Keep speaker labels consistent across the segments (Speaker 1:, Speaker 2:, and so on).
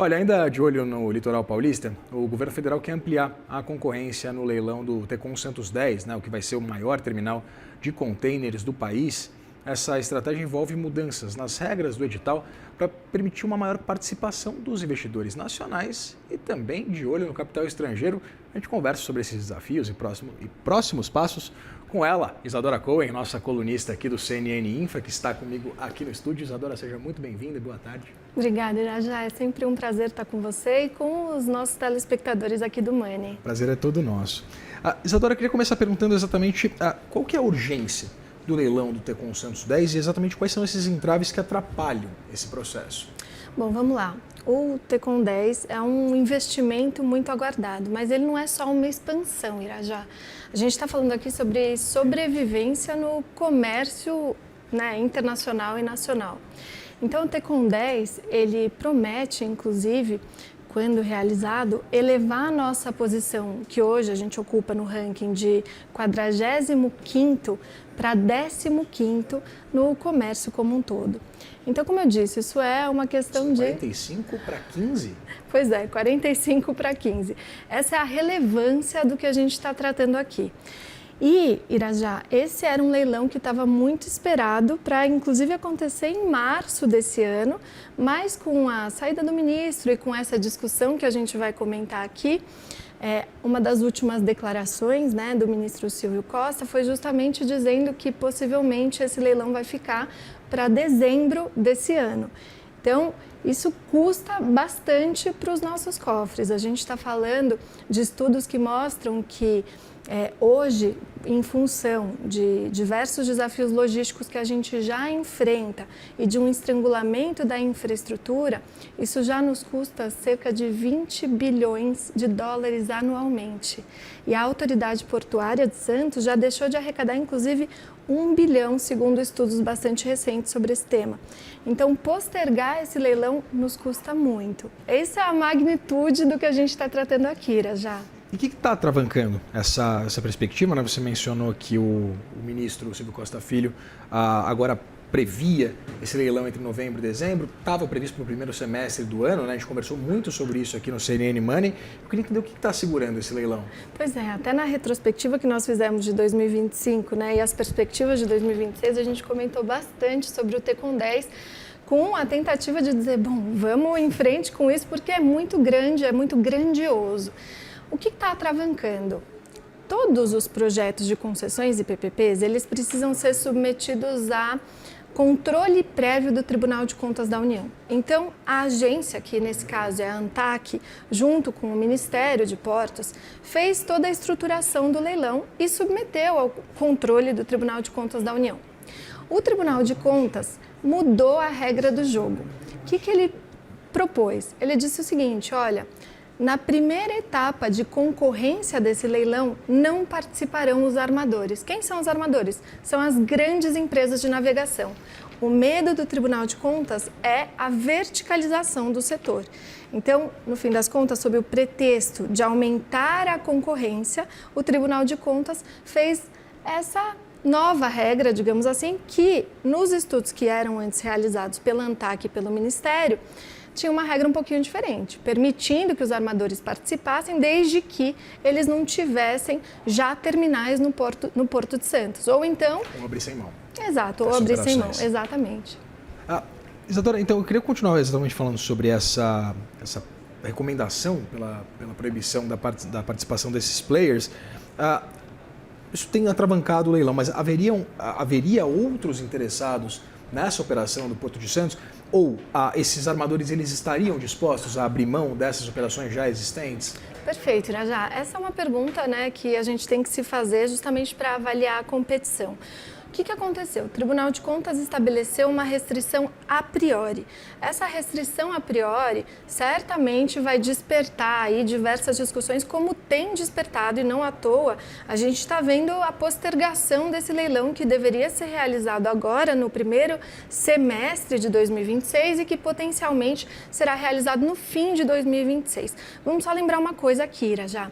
Speaker 1: Olha, ainda de olho no litoral paulista, o governo federal quer ampliar a concorrência no leilão do Tecon Santos 10, o que vai ser o maior terminal de contêineres do país. Essa estratégia envolve mudanças nas regras do edital para permitir uma maior participação dos investidores nacionais e também de olho no capital estrangeiro. A gente conversa sobre esses desafios e próximos passos com ela, Isadora Cohen, nossa colunista aqui do CNN Infra, que está comigo aqui no estúdio. Isadora, seja muito bem-vinda e boa tarde.
Speaker 2: Obrigada, Irajá. É sempre um prazer estar com você e com os nossos telespectadores aqui do Money.
Speaker 1: Prazer é todo nosso. Isadora, eu queria começar perguntando exatamente qual que é a urgência do leilão do Tecon Santos 10 e exatamente quais são esses entraves que atrapalham esse processo.
Speaker 2: Bom, vamos lá. O Tecon 10 é um investimento muito aguardado, mas ele não é só uma expansão, Irajá. A gente está falando aqui sobre sobrevivência no comércio, internacional e nacional. Então, o Tecon 10, ele promete, inclusive, quando realizado, elevar a nossa posição, que hoje a gente ocupa no ranking de 45º para 15º no comércio como um todo. Então, como eu disse, isso é uma questão de...
Speaker 1: 45 para 15?
Speaker 2: Pois é, 45 para 15. Essa é a relevância do que a gente está tratando aqui. E, Irajá, esse era um leilão que estava muito esperado para, inclusive, acontecer em março desse ano, mas com a saída do ministro e com essa discussão que a gente vai comentar aqui, uma das últimas declarações do ministro Silvio Costa foi justamente dizendo que possivelmente esse leilão vai ficar para dezembro desse ano. Então, isso custa bastante para os nossos cofres. A gente está falando de estudos que mostram que hoje, em função de diversos desafios logísticos que a gente já enfrenta e de um estrangulamento da infraestrutura, isso já nos custa cerca de 20 bilhões de dólares anualmente. E a Autoridade Portuária de Santos já deixou de arrecadar, inclusive, 1 bilhão, segundo estudos bastante recentes sobre esse tema. Então, postergar esse leilão nos custa muito. Essa é a magnitude do que a gente está tratando aqui, Irajá.
Speaker 1: E o que está atravancando essa perspectiva? Você mencionou que o ministro Silvio Costa Filho agora previa esse leilão entre novembro e dezembro, estava previsto para o primeiro semestre do ano, A gente conversou muito sobre isso aqui no CNN Money. Eu queria entender o que está segurando esse leilão.
Speaker 2: Pois é, até na retrospectiva que nós fizemos de 2025, e as perspectivas de 2026, a gente comentou bastante sobre o Tecon 10, com a tentativa de dizer, bom, vamos em frente com isso porque é muito grande, é muito grandioso. O que está atravancando? Todos os projetos de concessões e PPPs, eles precisam ser submetidos a controle prévio do Tribunal de Contas da União. Então, a agência, que nesse caso é a ANTAQ, junto com o Ministério de Portos, fez toda a estruturação do leilão e submeteu ao controle do Tribunal de Contas da União. O Tribunal de Contas mudou a regra do jogo. O que ele propôs? Ele disse o seguinte, olha, na primeira etapa de concorrência desse leilão, não participarão os armadores. Quem são os armadores? São as grandes empresas de navegação. O medo do Tribunal de Contas é a verticalização do setor. Então, no fim das contas, sob o pretexto de aumentar a concorrência, o Tribunal de Contas fez essa nova regra, digamos assim, que nos estudos que eram antes realizados pela ANTAQ e pelo Ministério, tinha uma regra um pouquinho diferente, permitindo que os armadores participassem desde que eles não tivessem já terminais no Porto de Santos. Ou então...
Speaker 1: Ou abrir sem mão.
Speaker 2: Exato, ou abrir sem mão, exatamente.
Speaker 1: Isadora, então eu queria continuar exatamente falando sobre essa recomendação pela proibição da participação desses players. Isso tem atravancado o leilão, mas haveria outros interessados nessa operação do Porto de Santos? Ou esses armadores eles estariam dispostos a abrir mão dessas operações já existentes?
Speaker 2: Perfeito, Irajá. Essa é uma pergunta que a gente tem que se fazer justamente para avaliar a competição. O que aconteceu? O Tribunal de Contas estabeleceu uma restrição a priori. Essa restrição a priori certamente vai despertar aí diversas discussões, como tem despertado, e não à toa. A gente está vendo a postergação desse leilão que deveria ser realizado agora no primeiro semestre de 2026 e que potencialmente será realizado no fim de 2026. Vamos só lembrar uma coisa aqui, Irajá.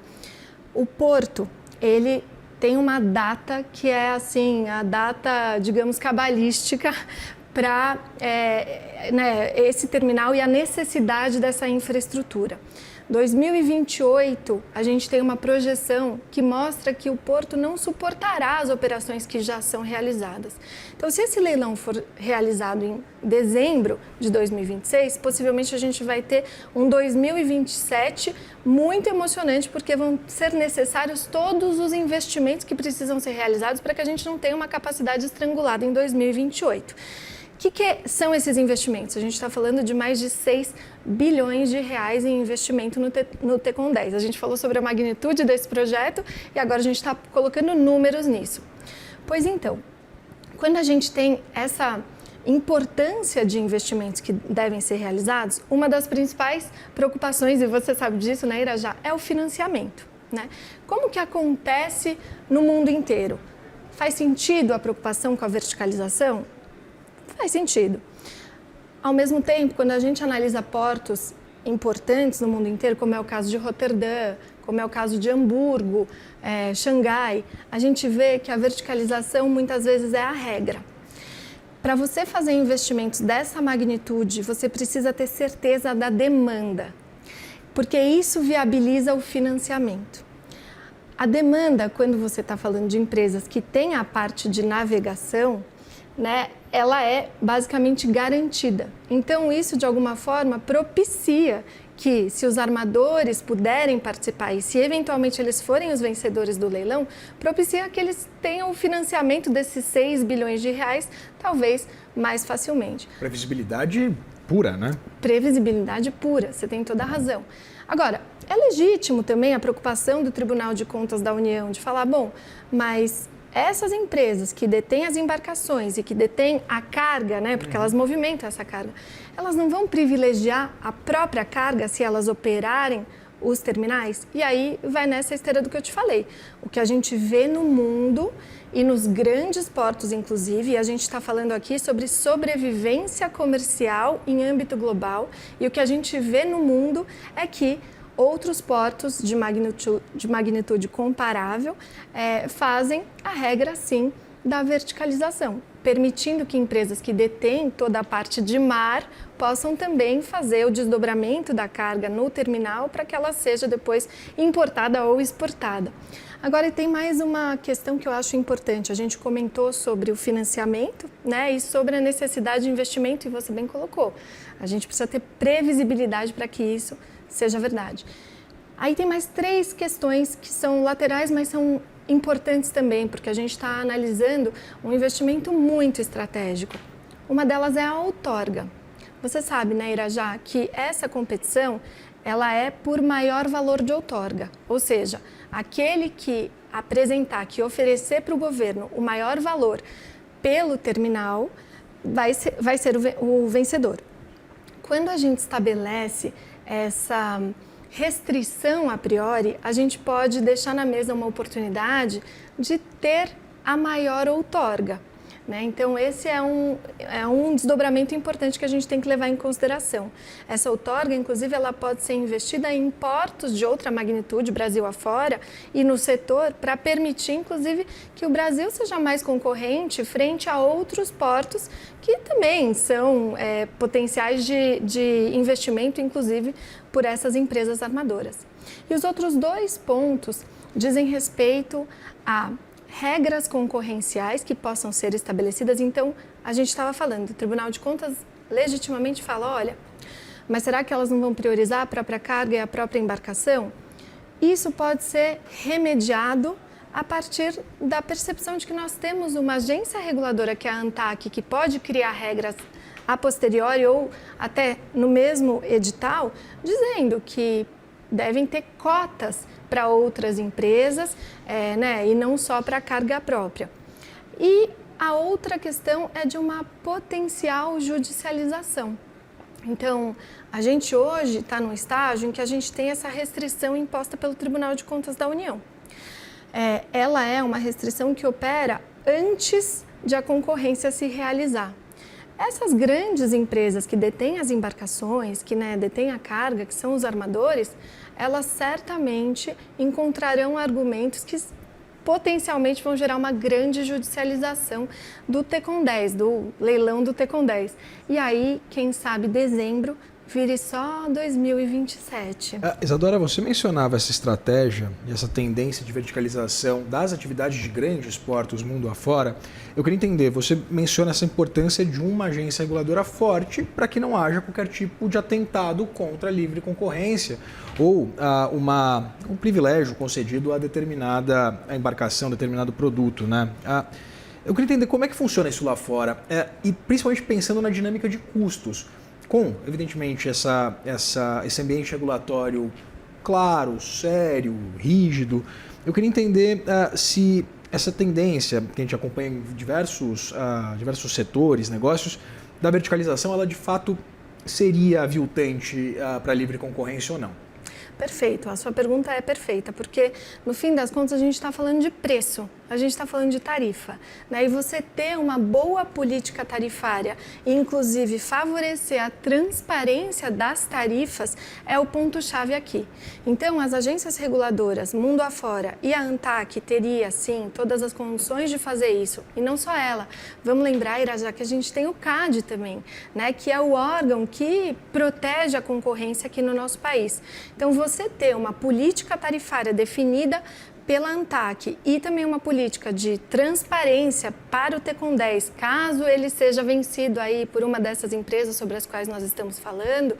Speaker 2: O Porto, ele tem uma data que é assim, a data, digamos, cabalística para esse terminal e a necessidade dessa infraestrutura. 2028, a gente tem uma projeção que mostra que o porto não suportará as operações que já são realizadas. Então, se esse leilão for realizado em dezembro de 2026, possivelmente a gente vai ter um 2027 muito emocionante, porque vão ser necessários todos os investimentos que precisam ser realizados para que a gente não tenha uma capacidade estrangulada em 2028. O que são esses investimentos? A gente está falando de mais de 6 bilhões de reais em investimento no TECON 10. A gente falou sobre a magnitude desse projeto e agora a gente está colocando números nisso. Pois então, quando a gente tem essa importância de investimentos que devem ser realizados, uma das principais preocupações, e você sabe disso, né, Irajá, é o financiamento, né? Como que acontece no mundo inteiro? Faz sentido a preocupação com a verticalização? Faz sentido. Ao mesmo tempo, quando a gente analisa portos importantes no mundo inteiro, como é o caso de Roterdã, como é o caso de Hamburgo, Xangai, a gente vê que a verticalização muitas vezes é a regra. Para você fazer investimentos dessa magnitude, você precisa ter certeza da demanda, porque isso viabiliza o financiamento. A demanda, quando você está falando de empresas que têm a parte de navegação, né, ela é basicamente garantida. Então, isso, de alguma forma, propicia que, se os armadores puderem participar e se eventualmente eles forem os vencedores do leilão, propicia que eles tenham o financiamento desses 6 bilhões de reais, talvez mais facilmente.
Speaker 1: Previsibilidade pura, né?
Speaker 2: Previsibilidade pura, você tem toda a razão. Agora, é legítimo também a preocupação do Tribunal de Contas da União de falar, bom, mas essas empresas que detêm as embarcações e que detêm a carga, né, porque elas movimentam essa carga, elas não vão privilegiar a própria carga se elas operarem os terminais? E aí vai nessa esteira do que eu te falei. O que a gente vê no mundo e nos grandes portos, inclusive, e a gente está falando aqui sobre sobrevivência comercial em âmbito global, e o que a gente vê no mundo é que outros portos de magnitude comparável fazem a regra, sim, da verticalização, permitindo que empresas que detêm toda a parte de mar possam também fazer o desdobramento da carga no terminal para que ela seja depois importada ou exportada. Agora, tem mais uma questão que eu acho importante. A gente comentou sobre o financiamento, né, e sobre a necessidade de investimento, e você bem colocou. A gente precisa ter previsibilidade para que isso seja verdade. Aí tem mais 3 questões que são laterais, mas são importantes também, porque a gente está analisando um investimento muito estratégico. Uma delas é a outorga. Você sabe, né, Irajá, que essa competição ela é por maior valor de outorga, ou seja, aquele que apresentar, que oferecer para o governo o maior valor pelo terminal vai ser o vencedor. Quando a gente estabelece essa restrição a priori, a gente pode deixar na mesa uma oportunidade de ter a maior outorga, né? Então, esse é um desdobramento importante que a gente tem que levar em consideração. Essa outorga, inclusive, ela pode ser investida em portos de outra magnitude, Brasil afora, e no setor, para permitir, inclusive, que o Brasil seja mais concorrente frente a outros portos que também são potenciais de investimento, inclusive, por essas empresas armadoras. E os outros 2 pontos dizem respeito a regras concorrenciais que possam ser estabelecidas. Então, a gente estava falando, o Tribunal de Contas legitimamente fala, olha, mas será que elas não vão priorizar a própria carga e a própria embarcação? Isso pode ser remediado a partir da percepção de que nós temos uma agência reguladora, que é a ANTAQ, que pode criar regras a posteriori ou até no mesmo edital, dizendo que devem ter cotas para outras empresas, né, e não só para a carga própria. E a outra questão é de uma potencial judicialização. Então, a gente hoje está num estágio em que a gente tem essa restrição imposta pelo Tribunal de Contas da União. Ela é uma restrição que opera antes de a concorrência se realizar. Essas grandes empresas que detêm as embarcações, que, né, detêm a carga, que são os armadores, elas certamente encontrarão argumentos que potencialmente vão gerar uma grande judicialização do Tecon 10, do leilão do Tecon 10. E aí, quem sabe, dezembro vire só 2027.
Speaker 1: Isadora, você mencionava essa estratégia e essa tendência de verticalização das atividades de grandes portos mundo afora. Eu queria entender, você menciona essa importância de uma agência reguladora forte para que não haja qualquer tipo de atentado contra a livre concorrência ou um privilégio concedido a determinada embarcação, determinado produto, né? Eu queria entender como é que funciona isso lá fora e principalmente pensando na dinâmica de custos. Com, evidentemente, esse ambiente regulatório claro, sério, rígido, eu queria entender se essa tendência que a gente acompanha em diversos setores, negócios, da verticalização, ela de fato seria aviltante para a livre concorrência ou não?
Speaker 2: Perfeito, a sua pergunta é perfeita, porque no fim das contas a gente está falando de preço, a gente está falando de tarifa, né? E você ter uma boa política tarifária e inclusive favorecer a transparência das tarifas é o ponto-chave aqui. Então as agências reguladoras mundo afora e a ANTAQ teria sim todas as condições de fazer isso, e não só ela. Vamos lembrar, Irajá, que a gente tem o CADE também, né? Que é o órgão que protege a concorrência aqui no nosso país. Então você ter uma política tarifária definida pela ANTAQ e também uma política de transparência para o Tecon 10, caso ele seja vencido aí por uma dessas empresas sobre as quais nós estamos falando,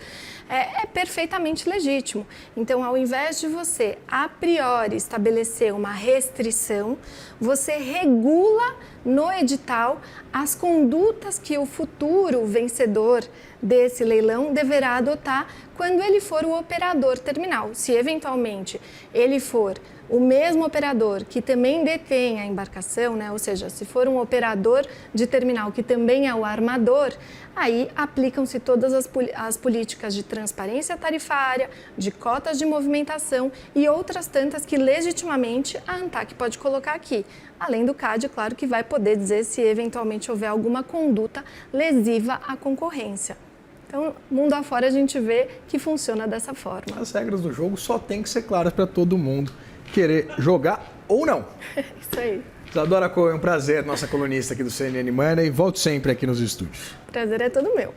Speaker 2: é perfeitamente legítimo. Então, ao invés de você, a priori, estabelecer uma restrição, você regula no edital as condutas que o futuro vencedor desse leilão deverá adotar quando ele for o operador terminal. Se eventualmente ele for o mesmo operador que também detém a embarcação, né? Ou seja, se for um operador de terminal que também é o armador, aí aplicam-se todas as políticas de transparência tarifária, de cotas de movimentação e outras tantas que legitimamente a ANTAQ pode colocar aqui. Além do CADE, claro que vai poder dizer se eventualmente houver alguma conduta lesiva à concorrência. Então, mundo afora a gente vê que funciona dessa forma.
Speaker 1: As regras do jogo só tem que ser claras para todo mundo querer jogar ou não.
Speaker 2: Isso aí.
Speaker 1: Isadora Cohen, é um prazer, nossa colunista aqui do CNN Money. Volte sempre aqui nos estúdios.
Speaker 2: O prazer é todo meu.